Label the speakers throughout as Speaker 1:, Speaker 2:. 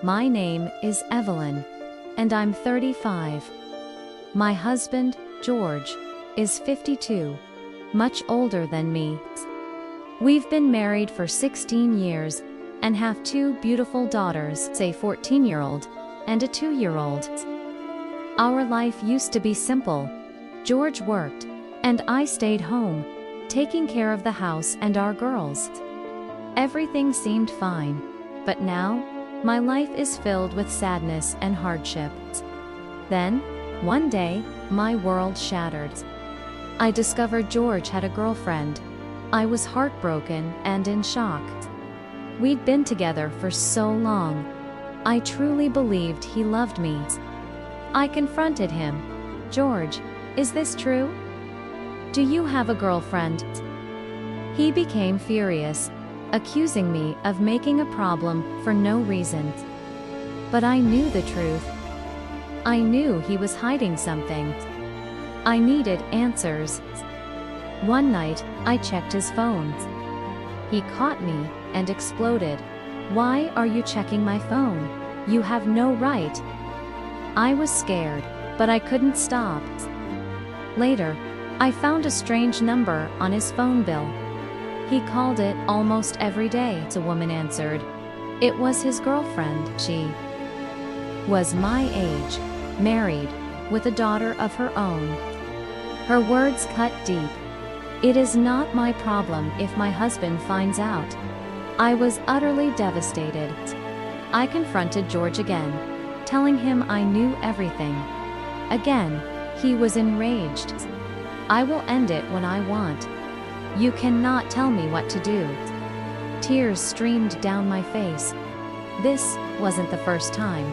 Speaker 1: My name is Evelyn, and I'm 35. My husband, George, is 52, much older than me. We've been married for 16 years and have two beautiful daughters, a 14-year-old and a 2-year-old. Our life used to be simple. George worked, and I stayed home, taking care of the house and our girls. Everything seemed fine, but now, my life is filled with sadness and hardship. Then, one day, my world shattered. I discovered George had a girlfriend. I was heartbroken and in shock. We'd been together for so long. I truly believed he loved me. I confronted him. "George, is this true? Do you have a girlfriend?" He became furious, accusing me of making a problem for no reason. But I knew the truth. I knew he was hiding something. I needed answers. One night, I checked his phone. He caught me and exploded. "Why are you checking my phone? You have no right." I was scared, but I couldn't stop. Later, I found a strange number on his phone bill. He called it almost every day. A woman answered. It was his girlfriend. She was my age, married, with a daughter of her own. Her words cut deep. "It is not my problem if my husband finds out." I was utterly devastated. I confronted George again, telling him I knew everything. Again, he was enraged. "I will end it when I want. You cannot tell me what to do." Tears streamed down my face. This wasn't the first time.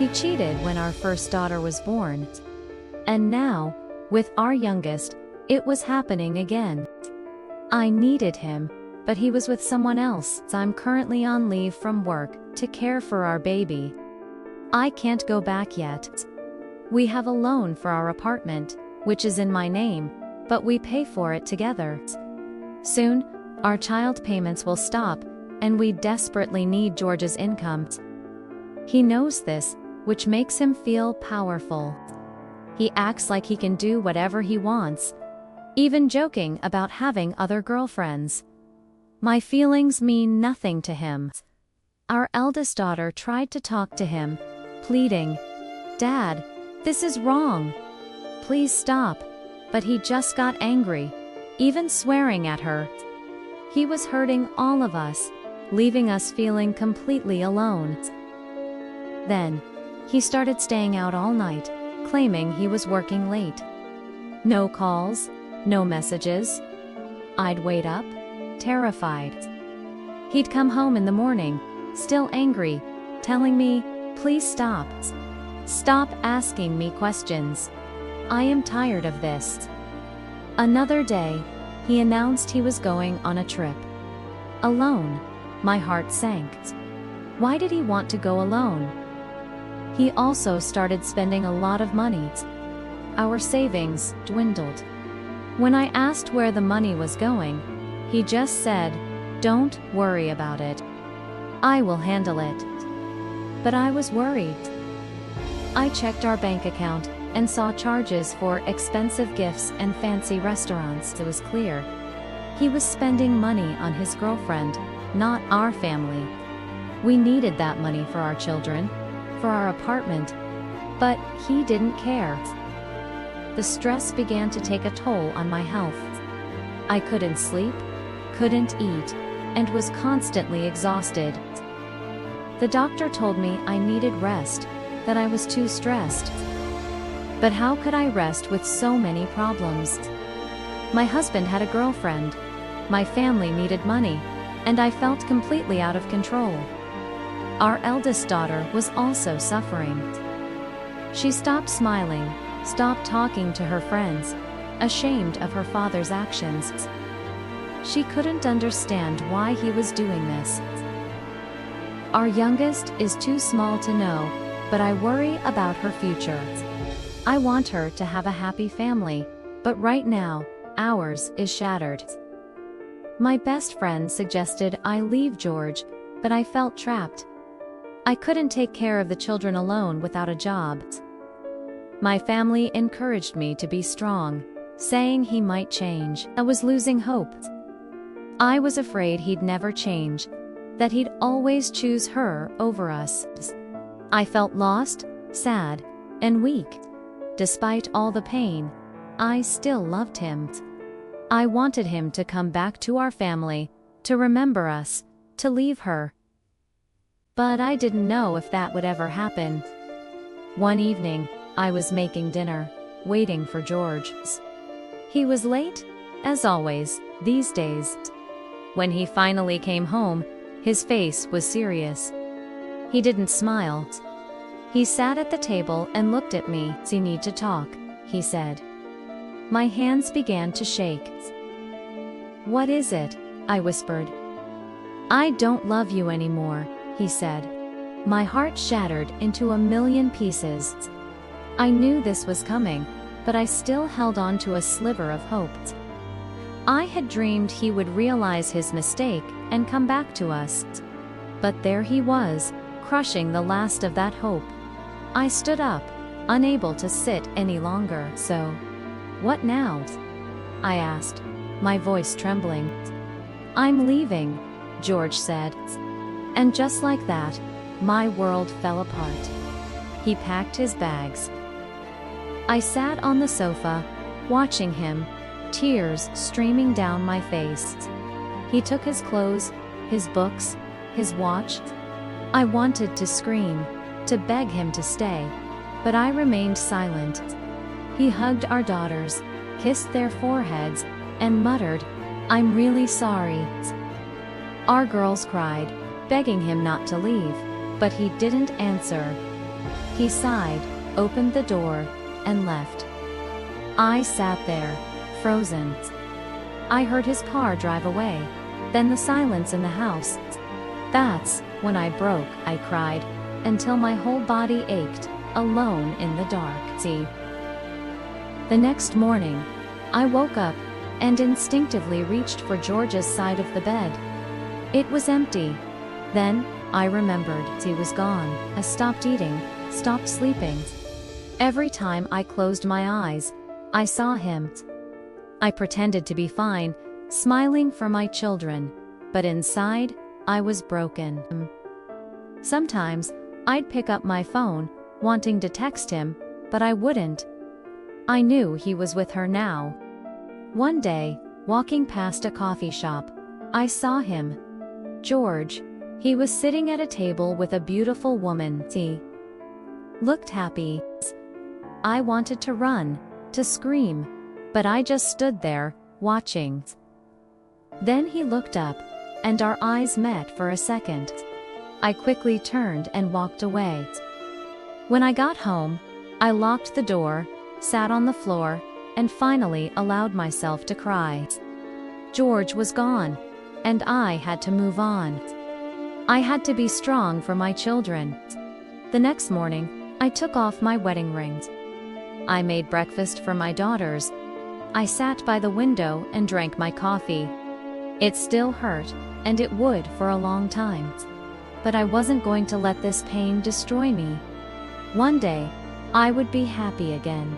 Speaker 1: He cheated when our first daughter was born. And now, with our youngest, it was happening again. I needed him, but he was with someone else. I'm currently on leave from work to care for our baby. I can't go back yet. We have a loan for our apartment, which is in my name, but we pay for it together. Soon, our child payments will stop, and we desperately need George's income. He knows this, which makes him feel powerful. He acts like he can do whatever he wants, even joking about having other girlfriends. My feelings mean nothing to him. Our eldest daughter tried to talk to him, pleading, "Dad, this is wrong. Please stop." But he just got angry, even swearing at her. He was hurting all of us, leaving us feeling completely alone. Then, he started staying out all night, claiming he was working late. No calls, no messages. I'd wait up, terrified. He'd come home in the morning, still angry, telling me, "Please stop. Stop asking me questions. I am tired of this." Another day, he announced he was going on a trip. Alone, my heart sank. Why did he want to go alone? He also started spending a lot of money. Our savings dwindled. When I asked where the money was going, he just said, "Don't worry about it. I will handle it." But I was worried. I checked our bank account and saw charges for expensive gifts and fancy restaurants. It was clear. He was spending money on his girlfriend, not our family. We needed that money for our children, for our apartment, but he didn't care. The stress began to take a toll on my health. I couldn't sleep, couldn't eat, and was constantly exhausted. The doctor told me I needed rest, that I was too stressed. But how could I rest with so many problems? My husband had a girlfriend. My family needed money, and I felt completely out of control. Our eldest daughter was also suffering. She stopped smiling, stopped talking to her friends, ashamed of her father's actions. She couldn't understand why he was doing this. Our youngest is too small to know, but I worry about her future. I want her to have a happy family, but right now, ours is shattered. My best friend suggested I leave George, but I felt trapped. I couldn't take care of the children alone without a job. My family encouraged me to be strong, saying he might change. I was losing hope. I was afraid he'd never change, that he'd always choose her over us. I felt lost, sad, and weak. Despite all the pain, I still loved him. I wanted him to come back to our family, to remember us, to leave her. But I didn't know if that would ever happen. One evening, I was making dinner, waiting for George. He was late, as always, these days. When he finally came home, his face was serious. He didn't smile. He sat at the table and looked at me. "We need to talk," he said. My hands began to shake. "What is it?" I whispered. "I don't love you anymore," he said. My heart shattered into a million pieces. I knew this was coming, but I still held on to a sliver of hope. I had dreamed he would realize his mistake and come back to us. But there he was, crushing the last of that hope. I stood up, unable to sit any longer. "So, what now?" I asked, my voice trembling. "I'm leaving," George said. And just like that, my world fell apart. He packed his bags. I sat on the sofa, watching him, tears streaming down my face. He took his clothes, his books, his watch. I wanted to scream, to beg him to stay, but I remained silent. He hugged our daughters, kissed their foreheads, and muttered, "I'm really sorry." Our girls cried, begging him not to leave, but he didn't answer. He sighed, opened the door, and left. I sat there, frozen. I heard his car drive away, then the silence in the house. That's when I broke. I cried, until my whole body ached, alone in the dark. The next morning, I woke up, and instinctively reached for George's side of the bed. It was empty. Then, I remembered, he was gone. I stopped eating, stopped sleeping. Every time I closed my eyes, I saw him. I pretended to be fine, smiling for my children, but inside, I was broken. Sometimes, I'd pick up my phone, wanting to text him, but I wouldn't. I knew he was with her now. One day, walking past a coffee shop, I saw him. George. He was sitting at a table with a beautiful woman. He looked happy. I wanted to run, to scream, but I just stood there, watching. Then he looked up, and our eyes met for a second. I quickly turned and walked away. When I got home, I locked the door, sat on the floor, and finally allowed myself to cry. George was gone, and I had to move on. I had to be strong for my children. The next morning, I took off my wedding rings. I made breakfast for my daughters. I sat by the window and drank my coffee. It still hurt, and it would for a long time. But I wasn't going to let this pain destroy me. One day, I would be happy again.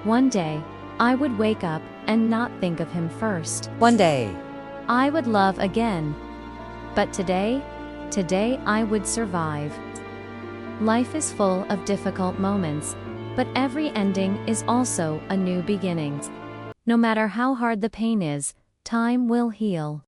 Speaker 1: One day, I would wake up and not think of him first.
Speaker 2: One day,
Speaker 1: I would love again. But today I would survive. Life is full of difficult moments, but every ending is also a new beginning. No matter how hard the pain is, time will heal.